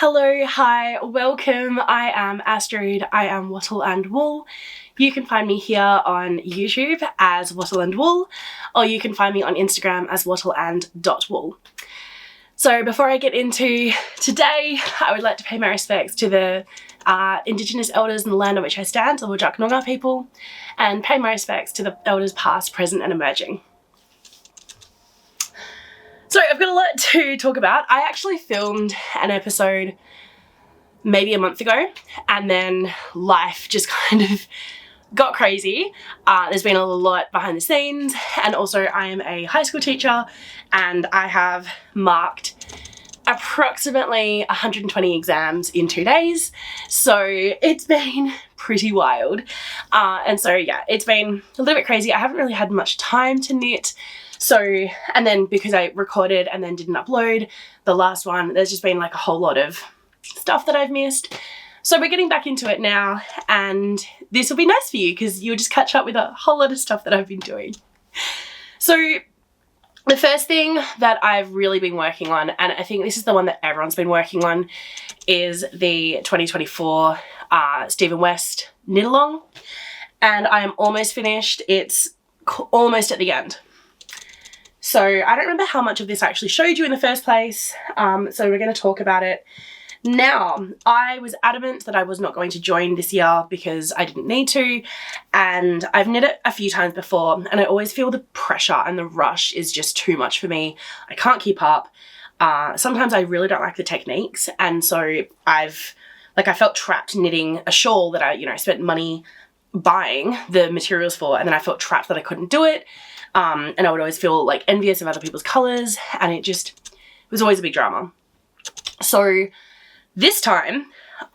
Hello, hi, welcome. I am Astrid. I am Wattle and Wool. You can find me here on YouTube as Wattle and Wool, or you can find me on Instagram as wattle&.wool. So before I get into today, I would like to pay my respects to the Indigenous elders in the land on which I stand, the Whadjuk Noongar people, and pay my respects to the elders past, present and emerging. So I've got a lot to talk about. I actually filmed an episode maybe a month ago, and then life just kind of got crazy. There's been a lot behind the scenes, and also I am a high school teacher and I have marked approximately 120 exams in 2 days. So it's been pretty wild. And so yeah, it's been a little bit crazy. I haven't really had much time to knit. So, and then because I recorded and then didn't upload the last one, there's just been like a whole lot of stuff that I've missed. So we're getting back into it now, and this will be nice for you because you'll just catch up with a whole lot of stuff that I've been doing. So the first thing that I've really been working on, and I think this is the one that everyone's been working on, is the 2024 Stephen West knit along. And I am almost finished. It's almost at the end. So I don't remember how much of this I actually showed you in the first place, so we're going to talk about it now. I was adamant that I was not going to join this year because I didn't need to, and I've knit it a few times before, and I always feel the pressure and the rush is just too much for me. I can't keep up. Sometimes I really don't like the techniques, and so I felt trapped knitting a shawl that I spent money buying the materials for, and then I felt trapped that I couldn't do it. And I would always feel like envious of other people's colours, and it was always a big drama. So this time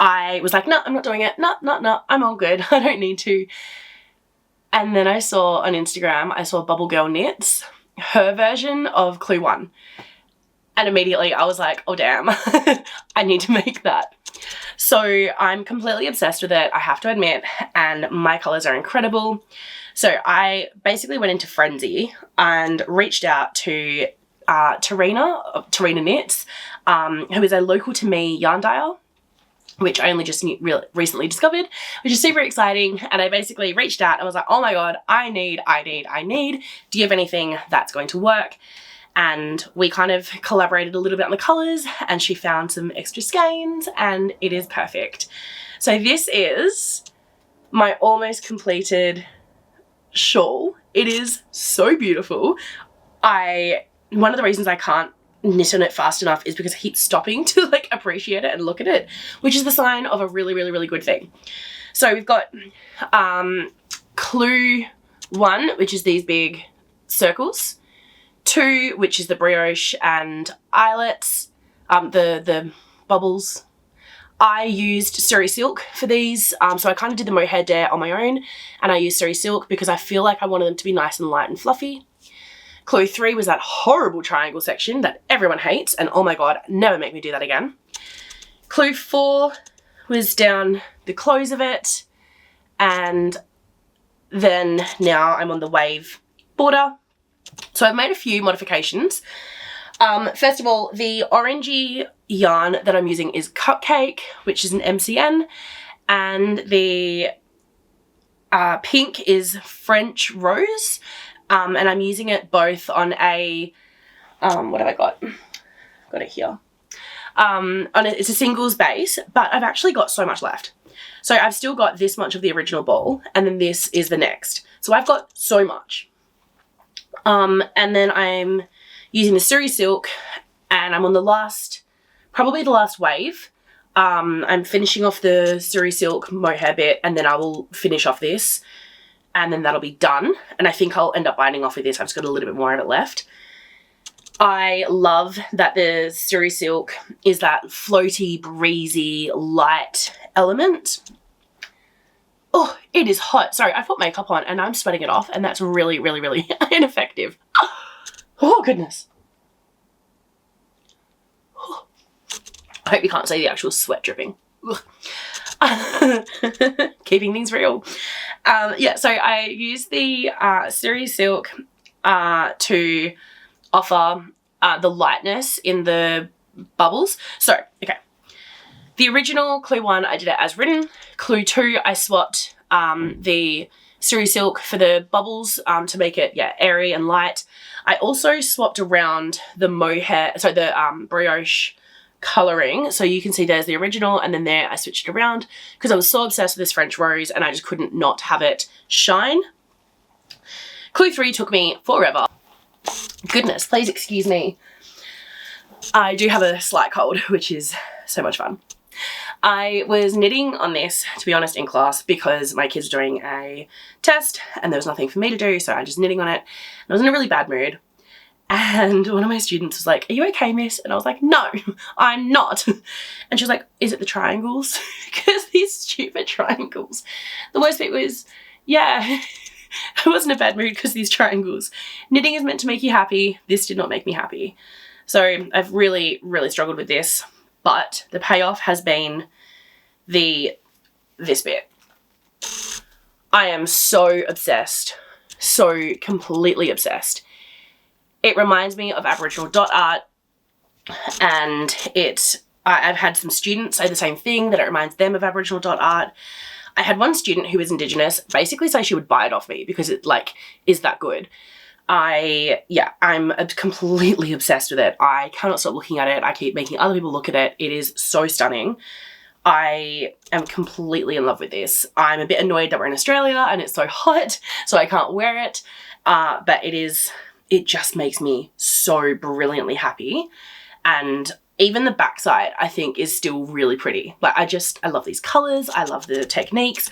I was like, no, I'm not doing it. No, I'm all good. I don't need to. And then I saw on Instagram, I saw Bubble Girl Knits, her version of Clue 1. And immediately I was like, oh damn, I need to make that. So I'm completely obsessed with it, I have to admit, and my colours are incredible. So I basically went into frenzy and reached out to Terina Knits, who is a local to me yarn dyer, which I only just recently discovered, which is super exciting. And I basically reached out and was like, oh my God, I need, do you have anything that's going to work? And we kind of collaborated a little bit on the colours, and she found some extra skeins, and it is perfect. So this is my almost completed shawl. It is so beautiful. One of the reasons I can't knit on it fast enough is because I keep stopping to like appreciate it and look at it, which is the sign of a really good thing. So we've got Clue 1, which is these big circles, 2, which is the brioche and eyelets, the bubbles. I used suri silk for these, so I kind of did the mohair dare on my own, and I used suri silk because I feel like I wanted them to be nice and light and fluffy. Clue 3 was that horrible triangle section that everyone hates, and oh my God, never make me do that again. Clue 4 was down the close of it, and then now I'm on the wave border. So I've made a few modifications. First of all, the orangey yarn that I'm using is Cupcake, which is an MCN, and the pink is French Rose, and I'm using it both on a, what have I got? Got it here. It's a singles base, but I've actually got so much left. So I've still got this much of the original ball, and then this is the next. So I've got so much. And then I'm using the suri silk, and I'm on probably the last wave. I'm finishing off the suri silk mohair bit, and then I will finish off this, and then that'll be done. And I think I'll end up binding off with this. I've just got a little bit more of it left. I love that the suri silk is that floaty, breezy, light element. Oh, it is hot. Sorry, I put makeup on and I'm sweating it off, and that's really ineffective. Oh, goodness. I hope you can't see the actual sweat dripping. Keeping things real. Yeah, so I used the suri silk to offer the lightness in the bubbles. So, okay. The original Clue 1, I did it as written. Clue 2, I swapped the suri silk for the bubbles to make it, yeah, airy and light. I also swapped around the mohair, so the brioche colouring. So you can see there's the original, and then there I switched it around because I was so obsessed with this French rose and I just couldn't not have it shine. Clue 3 took me forever. Goodness, please excuse me. I do have a slight cold, which is so much fun. I was knitting on this, to be honest, in class because my kids were doing a test and there was nothing for me to do, so I was just knitting on it. And I was in a really bad mood. And one of my students was like, "Are you okay, miss?" And I was like, "No, I'm not." And she was like, "Is it the triangles?" Because these stupid triangles. The worst bit was, yeah, I was in a bad mood because these triangles. Knitting is meant to make you happy. This did not make me happy. So I've really, really struggled with this. But the payoff has been this bit. I am so obsessed. So completely obsessed. It reminds me of Aboriginal dot art, and I've had some students say the same thing, that it reminds them of Aboriginal dot art. I had one student who was Indigenous basically say she would buy it off me because it like is that good. I'm completely obsessed with it. I cannot stop looking at it. I keep making other people look at it. It is so stunning. I am completely in love with this. I'm a bit annoyed that we're in Australia and it's so hot, so I can't wear it. But it just makes me so brilliantly happy. And even the backside, I think, is still really pretty. Like, I love these colors. I love the techniques.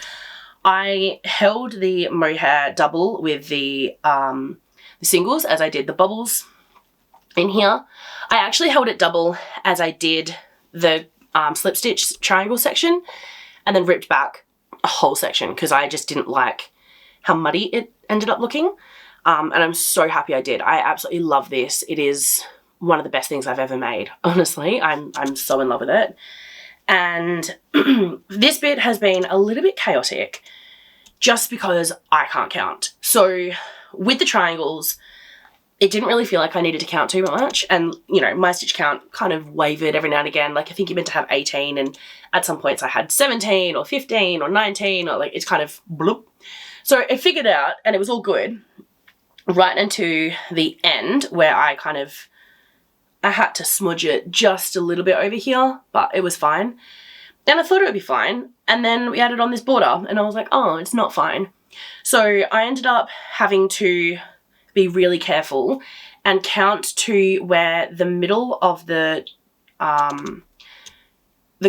I held the mohair double with the singles as I did the bubbles in here. I actually held it double as I did the slip stitch triangle section, and then ripped back a whole section because I just didn't like how muddy it ended up looking. And I'm so happy I did. I absolutely love this. It is one of the best things I've ever made. Honestly, I'm so in love with it. And this bit has been a little bit chaotic just because I can't count. So with the triangles, it didn't really feel like I needed to count too much. And, you know, my stitch count kind of wavered every now and again. Like, I think you're meant to have 18, and at some points I had 17 or 15 or 19, or like, it's kind of bloop. So I figured it out and it was all good. Right into the end where I had to smudge it just a little bit over here, but it was fine. And I thought it would be fine. And then we added on this border and I was like, oh, it's not fine. So I ended up having to be really careful and count to where the middle of the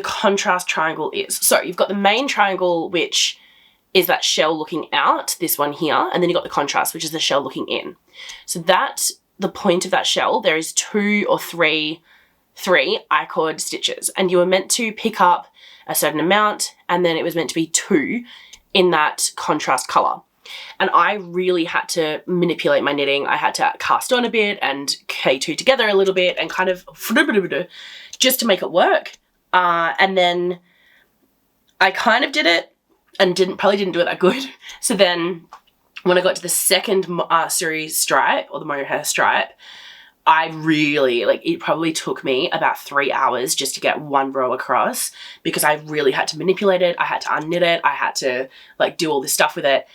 contrast triangle is. So you've got the main triangle, which is that shell looking out, this one here, and then you've got the contrast, which is the shell looking in. So that's the point of that shell. There is two or three I-cord stitches, and you were meant to pick up a certain amount, and then it was meant to be 2 in that contrast color. And I really had to manipulate my knitting. I had to cast on a bit and K2 together a little bit and kind of just to make it work. And then I kind of did it and probably didn't do it that good. So then when I got to the second suri stripe, or the mohair stripe, I really, like, it probably took me about 3 hours just to get one row across because I really had to manipulate it. I had to unknit it. I had to like do all this stuff with it,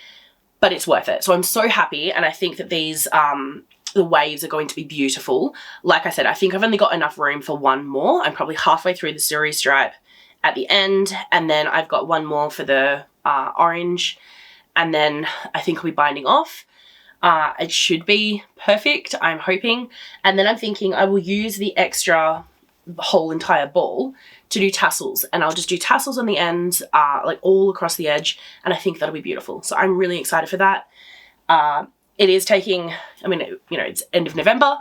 but it's worth it. So I'm so happy. And I think that these, the waves are going to be beautiful. Like I said, I think I've only got enough room for one more. I'm probably halfway through the suri stripe at the end, and then I've got one more for the orange, and then I think I'll be binding off. It should be perfect, I'm hoping. And then I'm thinking I will use the extra whole entire ball to do tassels, and I'll just do tassels on the ends, like all across the edge, and I think that'll be beautiful. So I'm really excited for that. It is taking, I mean, you know, it's end of November.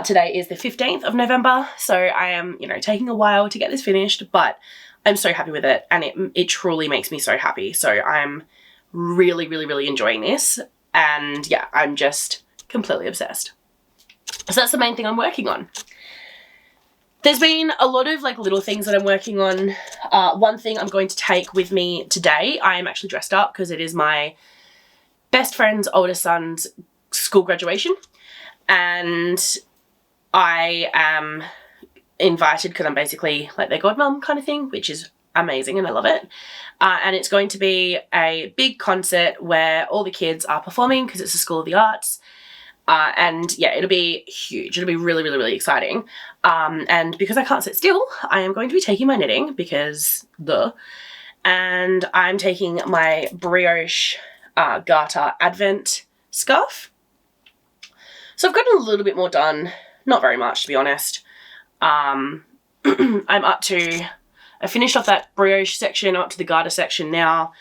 Today is the 15th of November. So I am, you know, taking a while to get this finished, but I'm so happy with it. And it truly makes me so happy. So I'm really, really, really enjoying this. And yeah, I'm just completely obsessed. So that's the main thing I'm working on. There's been a lot of like little things that I'm working on. One thing I'm going to take with me today, I am actually dressed up because it is my best friend's oldest son's school graduation, and I am invited because I'm basically like their godmum kind of thing, which is amazing and I love it. And it's going to be a big concert where all the kids are performing because it's a school of the arts. And yeah, it'll be huge. It'll be really, really, really exciting. And because I can't sit still, I am going to be taking my knitting because and I'm taking my Brioche Garter Advent scarf. So I've gotten a little bit more done, not very much to be honest. I'm up to, I finished off that Brioche section, up to the Garter section now.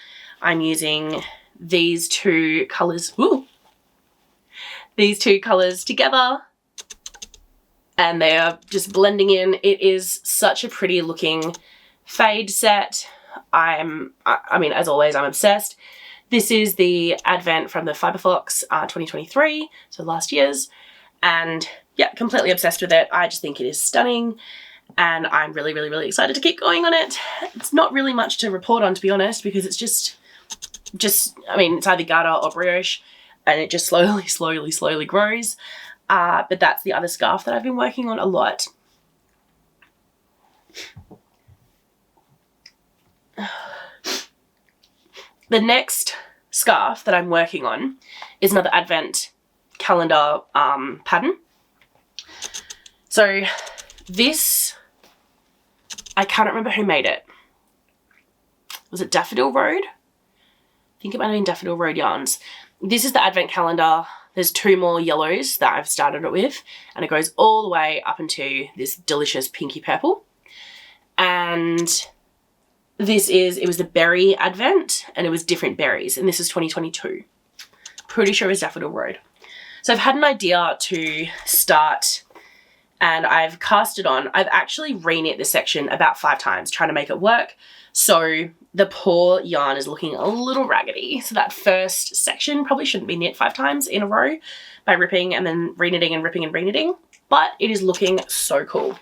I'm using these two colours, these two colours together, and they are just blending in. It is such a pretty looking fade set. I mean, as always, I'm obsessed. This is the Advent from the Fiberfox 2023, so last year's, and yeah, completely obsessed with it. I just think it is stunning, and I'm really, really, really excited to keep going on it. It's not really much to report on, to be honest, because it's just, I mean, it's either Garter or Brioche, and it just slowly, slowly, slowly grows. But that's the other scarf that I've been working on a lot. The next scarf that I'm working on is another Advent calendar pattern. So this, I can't remember who made it. Was it Daffodil Road? I think it might have been Daffodil Road Yarns. This is the Advent calendar. There's two more yellows that I've started it with, and it goes all the way up into this delicious pinky purple. And this is, it was the berry Advent, and it was different berries, and this is 2022. Pretty sure it was Daffodil Road. So I've had an idea to start, and I've cast it on. I've actually reknit this section about 5 times trying to make it work. So the poor yarn is looking a little raggedy. So that first section probably shouldn't be knit 5 times in a row by ripping and then reknitting and ripping and reknitting, but it is looking so cool.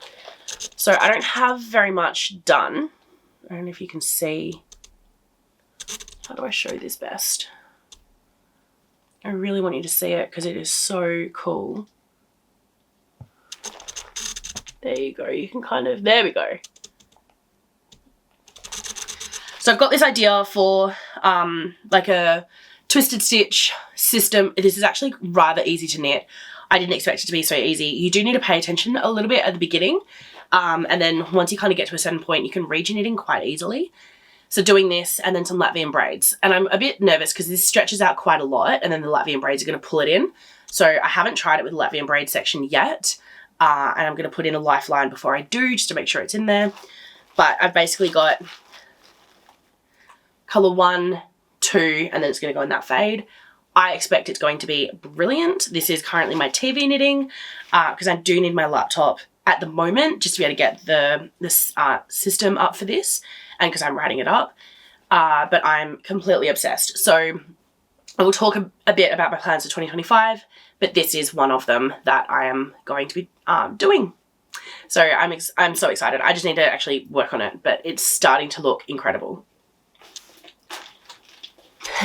So I don't have very much done. I don't know if you can see. How do I show this best? I really want you to see it because it is so cool. There you go. You can kind of, there we go. So I've got this idea for like a twisted stitch system. This is actually rather easy to knit. I didn't expect it to be so easy. You do need to pay attention a little bit at the beginning. And then once you kind of get to a certain point, you can read your knitting quite easily. So doing this and then some Latvian braids. And I'm a bit nervous because this stretches out quite a lot and then the Latvian braids are going to pull it in. So I haven't tried it with the Latvian braid section yet. And I'm going to put in a lifeline before I do, just to make sure it's in there. But I've basically got color 1, 2, and then it's going to go in that fade. I expect it's going to be brilliant. This is currently my TV knitting because I do need my laptop at the moment just to be able to get this system up for this, and because I'm writing it up. But I'm completely obsessed. So I will talk a bit about my plans for 2025, but this is one of them that I am going to be doing. So I'm so excited. I just need to actually work on it, but it's starting to look incredible.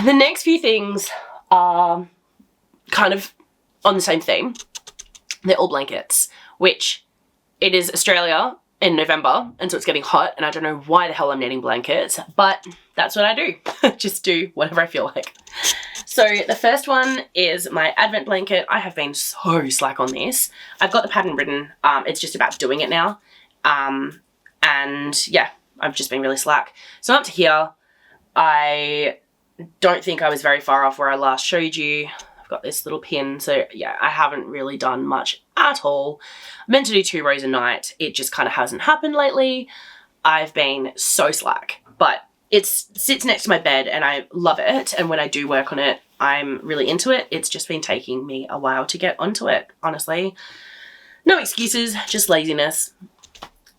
The next few things are kind of on the same theme. They're all blankets, which it is Australia in November, and so it's getting hot, and I don't know why the hell I'm knitting blankets, but that's what I do. Just do whatever I feel like. So the first one is my Advent blanket. I have been so slack on this. I've got the pattern written. It's just about doing it now. And yeah, I've just been really slack. So up to here, I don't think I was very far off where I last showed you. I've got this little pin. So yeah, I haven't really done much at all. I'm meant to do 2 rows a night. It just kind of hasn't happened lately. I've been so slack, but it sits next to my bed and I love it. And when I do work on it, I'm really into it. It's just been taking me a while to get onto it, honestly. No excuses, just laziness.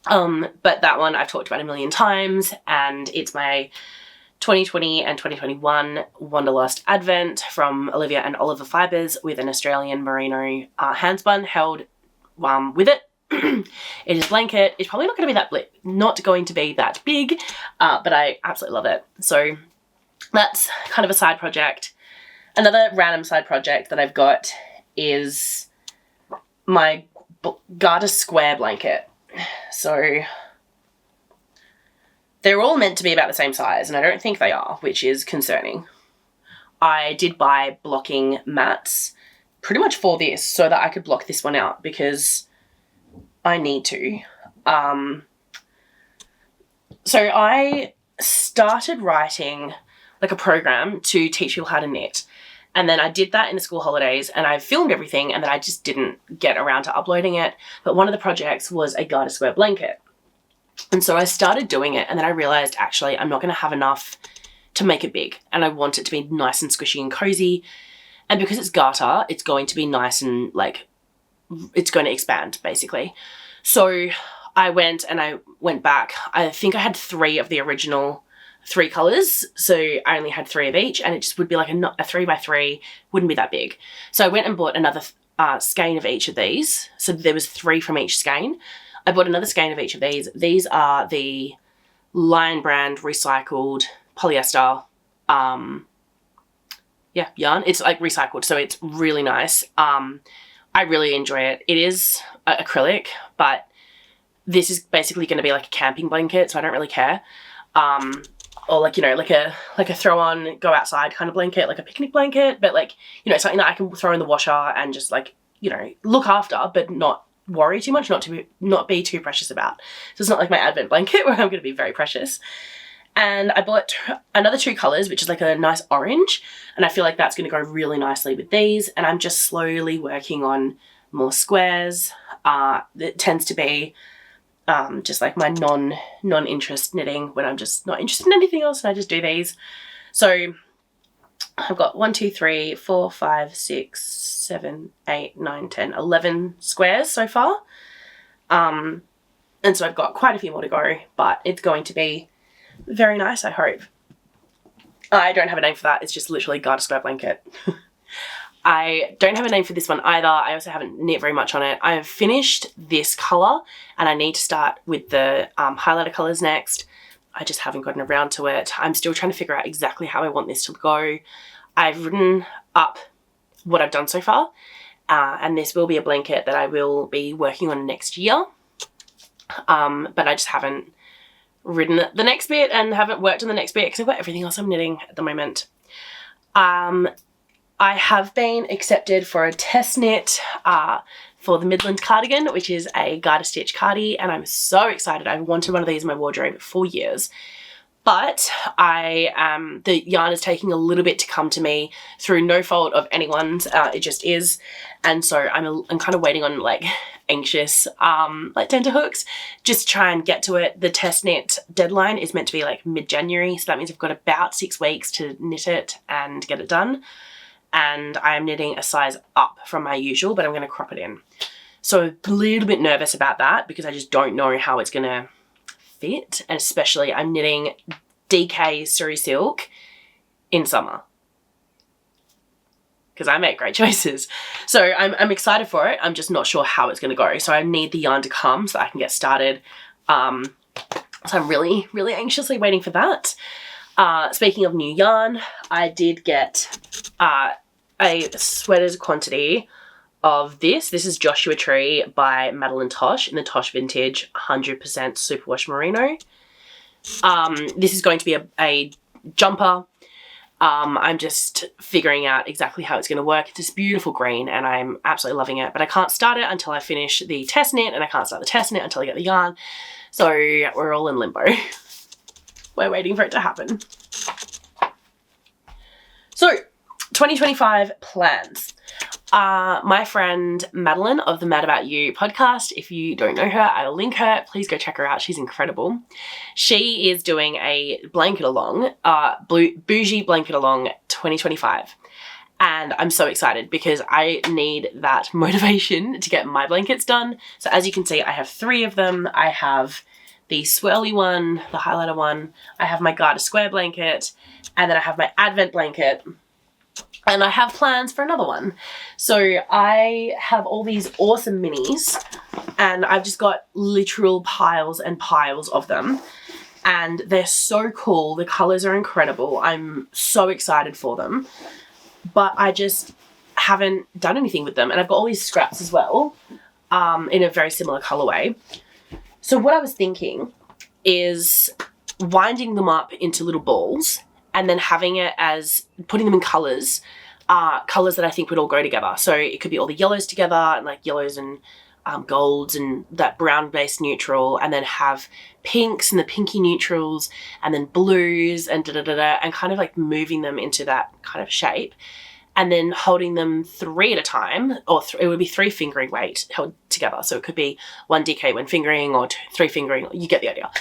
But that one I've talked about a million times, and it's my 2020 and 2021 Wanderlust Advent from Olivia and Oliver Fibres with an Australian merino handspun held with it. It is blanket. It's probably not going to be that big, but I absolutely love it. So that's kind of a side project. Another random side project that I've got is my Garter square blanket. So they're all meant to be about the same size, and I don't think they are, which is concerning. I did buy blocking mats pretty much for this so that I could block this one out because I need to. So I started writing like a program to teach people how to knit. And then I did that in the school holidays and I filmed everything, and then I just didn't get around to uploading it. But one of the projects was a Garter square blanket. And so I started doing it, and then I realized actually I'm not going to have enough to make it big, and I want it to be nice and squishy and cozy. And because it's Garter, it's going to be nice and like, it's going to expand basically. So I went back. I think I had 3 of the original 3 colors. So I only had 3 of each, and it just would be like a 3x3, wouldn't be that big. So I went and bought another skein of each of these. So there was 3 from each skein. I bought another skein of each of these. These are the Lion brand recycled polyester, yarn. It's like recycled, so it's really nice. I really enjoy it. It is acrylic, but this is basically going to be like a camping blanket, so I don't really care. Or like, you know, like a throw on, go outside kind of blanket, like a picnic blanket, but like, you know, something that I can throw in the washer and just like, you know, look after, but not worry too much, not be too precious about. So it's not like my Advent blanket where I'm going to be very precious. And I bought another 2 colors, which is like a nice orange. And I feel like that's going to go really nicely with these. And I'm just slowly working on more squares. It tends to be just like my non-interest knitting when I'm just not interested in anything else, and I just do these. So I've got 1, 2, 3, 4, 5, 6, 7, 8, 9, 10, 11 squares so far. And so I've got quite a few more to go, but it's going to be very nice, I hope. I don't have a name for that. It's just literally Garter square blanket. I don't have a name for this one either. I also haven't knit very much on it. I have finished this colour, and I need to start with the highlighter colours next. I just haven't gotten around to it. I'm still trying to figure out exactly how I want this to go. I've written up what I've done so far, and this will be a blanket that I will be working on next year. But I just haven't written the next bit and haven't worked on the next bit because I've got everything else I'm knitting at the moment. I have been accepted for a test knit for the Midland cardigan, which is a garter stitch cardie, and I'm so excited. I've wanted one of these in my wardrobe for years, but the yarn is taking a little bit to come to me through no fault of anyone's. It just is, and so I'm kind of waiting on like anxious like tenterhooks just to try and get to it. The test knit deadline is meant to be like mid-January, so that means I've got about 6 weeks to knit it and get it done. And I am knitting a size up from my usual, but I'm going to crop it in. So a little bit nervous about that because I just don't know how it's going to fit. And especially I'm knitting DK Suri Silk in summer because I make great choices. So I'm excited for it. I'm just not sure how it's going to go. So I need the yarn to come so I can get started. So I'm really, really anxiously waiting for that. Speaking of new yarn, I did get a sweaters quantity of this. This is Joshua Tree by Madeline Tosh in the Tosh Vintage 100% Superwash Merino. This is going to be a jumper. I'm just figuring out exactly how it's going to work. It's this beautiful green and I'm absolutely loving it, but I can't start it until I finish the test knit, and I can't start the test knit until I get the yarn. So we're all in limbo. We're waiting for it to happen. So 2025 plans. My friend Madeline of the Mad About You podcast, if you don't know her, I will link her. Please go check her out. She's incredible. She is doing a blanket along, bougie blanket along 2025. And I'm so excited because I need that motivation to get my blankets done. So as you can see, I have 3 of them. I have the swirly one, the highlighter one, I have my Garter square blanket, and then I have my Advent blanket, and I have plans for another one. So I have all these awesome minis, and I've just got literal piles and piles of them, and they're so cool. The colors are incredible. I'm so excited for them, but I just haven't done anything with them. And I've got all these scraps as well, in a very similar colorway. So what I was thinking is winding them up into little balls and then having it as, putting them in colours, colours that I think would all go together. So it could be all the yellows together and like yellows and golds and that brown based neutral, and then have pinks and the pinky neutrals and then blues and and kind of like moving them into that kind of shape, and then holding them 3 at a time, or it would be 3 fingering weight held together. So it could be 1 DK, 1 fingering, or 3 fingering, you get the idea.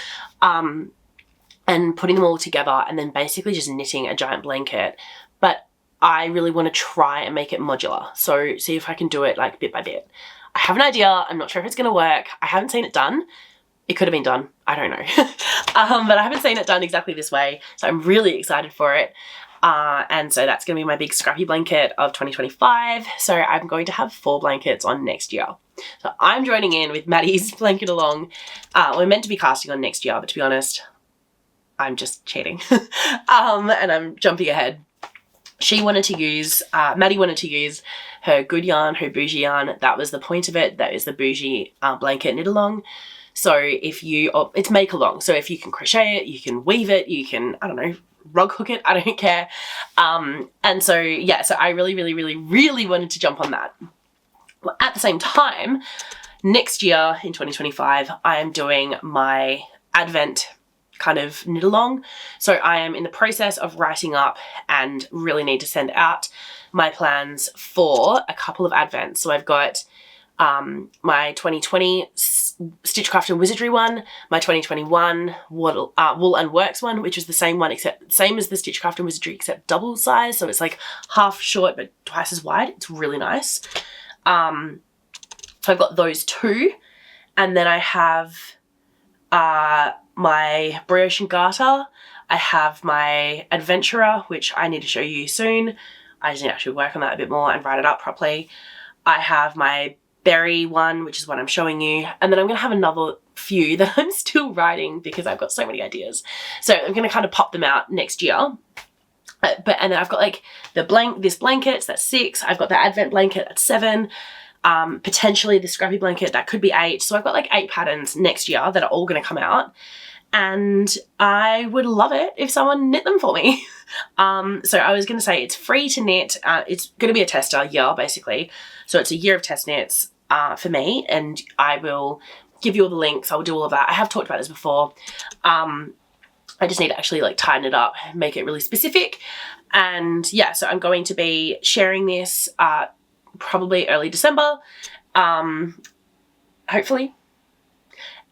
And putting them all together and then basically just knitting a giant blanket. But I really want to try and make it modular. So see if I can do it like bit by bit. I have an idea. I'm not sure if it's going to work. I haven't seen it done. It could have been done. I don't know. But I haven't seen it done exactly this way. So I'm really excited for it. And so that's going to be my big scrappy blanket of 2025. So I'm going to have 4 blankets on next year. So I'm joining in with Maddie's blanket along. We're meant to be casting on next year, but to be honest, I'm just cheating. And I'm jumping ahead. She wanted to use, Maddie wanted to use her good yarn, her bougie yarn. That was the point of it. That is the bougie blanket knit along. So if you, it's make along. So if you can crochet it, you can weave it, you can, I don't know, rug hook it, I don't care. And so, yeah, so I really wanted to jump on that. Well, at the same time, next year in 2025, I am doing my Advent kind of knit along. So I am in the process of writing up and really need to send out my plans for a couple of Advents. So I've got my 2020 Stitchcraft and Wizardry one, my 2021 Wattle, Wool and Works one, which is the same one, except same as the Stitchcraft and Wizardry, except double size. So it's like half short, but twice as wide. It's really nice. So I've got those 2. And then I have my Brioche and Garter. I have my Adventurer, which I need to show you soon. I just need to actually work on that a bit more and write it up properly. I have my Berry one, which is what I'm showing you. And then I'm going to have another few that I'm still writing because I've got so many ideas. So I'm going to kind of pop them out next year. And then I've got like this blanket, that's 6. I've got the Advent blanket, that's 7. Potentially the scrappy blanket, that could be 8. So I've got like 8 patterns next year that are all going to come out. And I would love it if someone knit them for me. So I was going to say it's free to knit. It's going to be a tester year, basically. So it's a year of test knits for me, and I will give you all the links. I will do all of that. I have talked about this before. I just need to actually like tighten it up, make it really specific. And yeah, so I'm going to be sharing this probably early December, hopefully.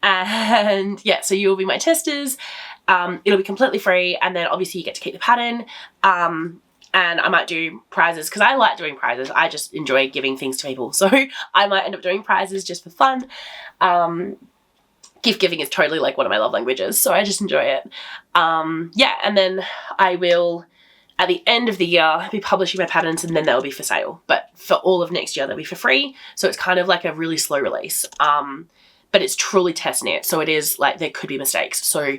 And yeah, so you will be my testers. It'll be completely free, and then obviously you get to keep the pattern. And I might do prizes because I like doing prizes. I just enjoy giving things to people. So I might end up doing prizes just for fun. Gift giving is totally like one of my love languages, so I just enjoy it. Yeah, and then I will, at the end of the year, be publishing my patterns, and then they'll be for sale. But for all of next year, they'll be for free. So it's kind of like a really slow release. But it's truly test knit. So it is like, there could be mistakes. So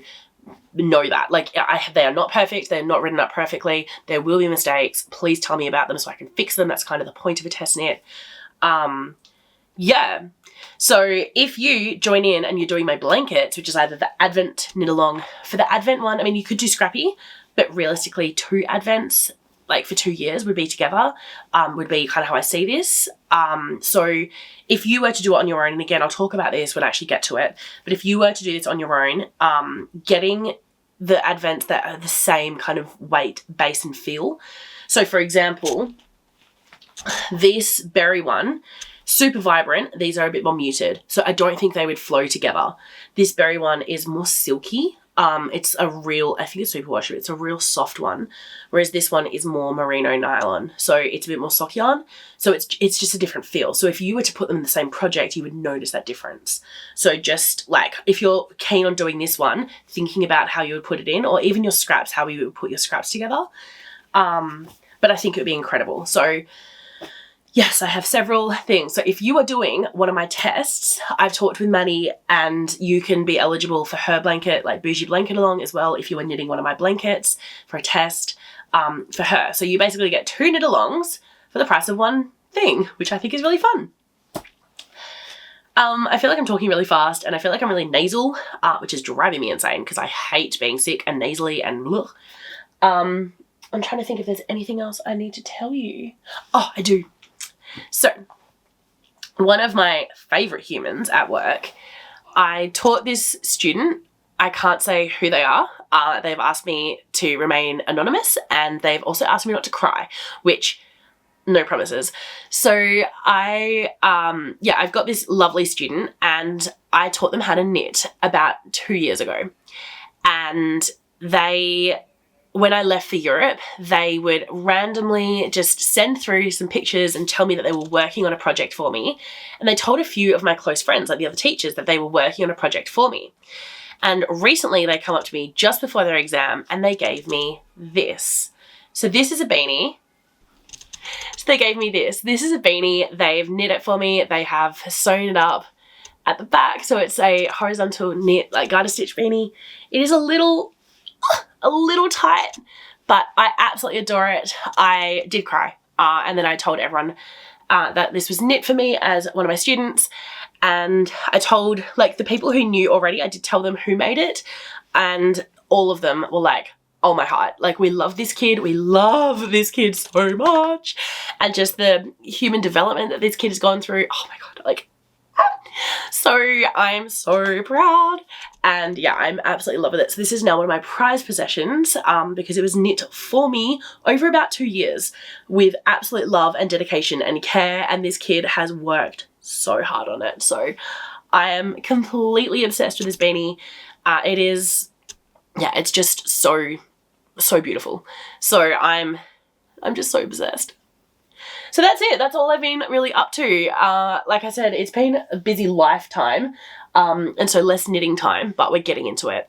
know that. Like, they are not perfect. They're not written up perfectly. There will be mistakes. Please tell me about them so I can fix them. That's kind of the point of a test knit. Yeah. So if you join in and you're doing my blankets, which is either the Advent knit along, for the Advent one, I mean, you could do scrappy, but realistically 2 Advents, like for 2 years would be together, would be kind of how I see this. So if you were to do it on your own, and again, I'll talk about this when I actually get to it, but if you were to do this on your own, getting the Advents that are the same kind of weight, base and feel. So for example, this berry one, super vibrant. These are a bit more muted. So I don't think they would flow together. This berry one is more silky. It's a real, I think it's superwash, but it's a real soft one. Whereas this one is more merino nylon. So it's a bit more sock yarn. So it's just a different feel. So if you were to put them in the same project, you would notice that difference. So just like, if you're keen on doing this one, thinking about how you would put it in, or even your scraps, how you would put your scraps together. But I think it would be incredible. So yes, I have several things. So if you are doing one of my tests, I've talked with Maddie, and you can be eligible for her blanket, like bougie blanket along as well, if you are knitting one of my blankets for a test for her. So you basically get 2 knit alongs for the price of 1 thing, which I think is really fun. I feel like I'm talking really fast and I feel like I'm really nasal, which is driving me insane because I hate being sick and nasally and ugh. I'm trying to think if there's anything else I need to tell you. Oh, I do. So, one of my favourite humans at work, I taught this student, I can't say who they are, they've asked me to remain anonymous and they've also asked me not to cry, which, no promises. So I've got this lovely student and I taught them how to knit about 2 years ago. And when I left for Europe, they would randomly just send through some pictures and tell me that they were working on a project for me. And they told a few of my close friends, like the other teachers, that they were working on a project for me. And recently they come up to me just before their exam and they gave me this. So this is a beanie. So they gave me this. This is a beanie. They've knit it for me. They have sewn it up at the back. So it's a horizontal knit, like garter stitch beanie. It is a little tight, but I absolutely adore it. I did cry. And then I told everyone that this was knit for me as one of my students. And I told like the people who knew already, I did tell them who made it. And all of them were like, oh my heart, like we love this kid. We love this kid so much. And just the human development that this kid has gone through. Oh my God, like, so I'm so proud. And yeah, I'm absolutely in love with it. So this is now one of my prized possessions because it was knit for me over about 2 years with absolute love and dedication and care. And this kid has worked so hard on it. So I am completely obsessed with this beanie. It is, yeah, it's just so beautiful. So I'm just so obsessed. So that's it. That's all I've been really up to. Like I said, it's been a busy lifetime, and so less knitting time, but we're getting into it.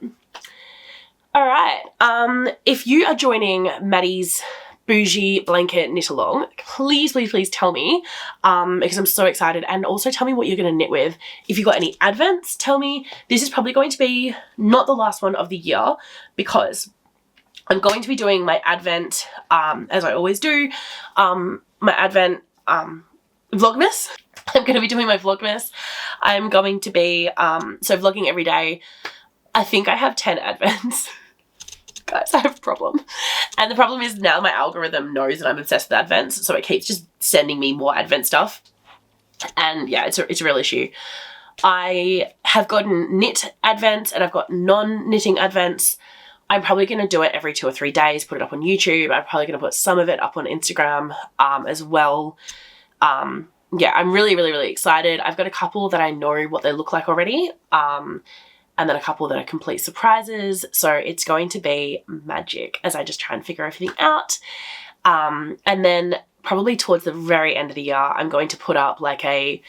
All right. If you are joining Maddie's bougie blanket knit along, please tell me, because I'm so excited, and also tell me what you're going to knit with. If you've got any advents, tell me. This is probably going to be not the last one of the year because I'm going to be doing my advent, as I always do, my advent vlogmas. I'm going to be doing my vlogmas. I'm going to be, so vlogging every day. I think I have 10 advents. Guys, I have a problem. And the problem is now my algorithm knows that I'm obsessed with advents, so it keeps just sending me more advent stuff. And yeah, it's a real issue. I have gotten knit advents and I've got non-knitting advents. I'm probably going to do it every 2 or 3 days, put it up on YouTube. I'm probably going to put some of it up on Instagram as well. Yeah, I'm really excited. I've got a couple that I know what they look like already. And then a couple that are complete surprises. So it's going to be magic as I just try and figure everything out. And then probably towards the very end of the year, I'm going to put up like a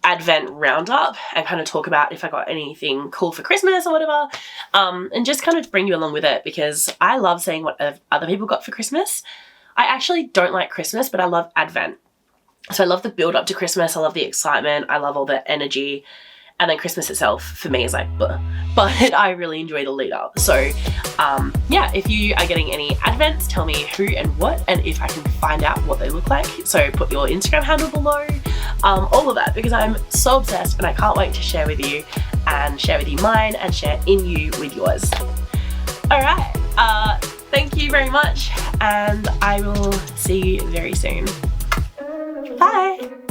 advent roundup and kind of talk about if I got anything cool for Christmas or whatever, and just kind of bring you along with it because I love seeing what other people got for Christmas. I actually don't like Christmas, but I love Advent. So I love the build up to Christmas. I love the excitement. I love all the energy. And then Christmas itself for me is like, bleh. But I really enjoy the lead up. So yeah, if you are getting any advents, tell me who and what, and if I can find out what they look like. So put your Instagram handle below, all of that, because I'm so obsessed and I can't wait to share with you and share with you mine and share in you with yours. All right, thank you very much and I will see you very soon. Bye.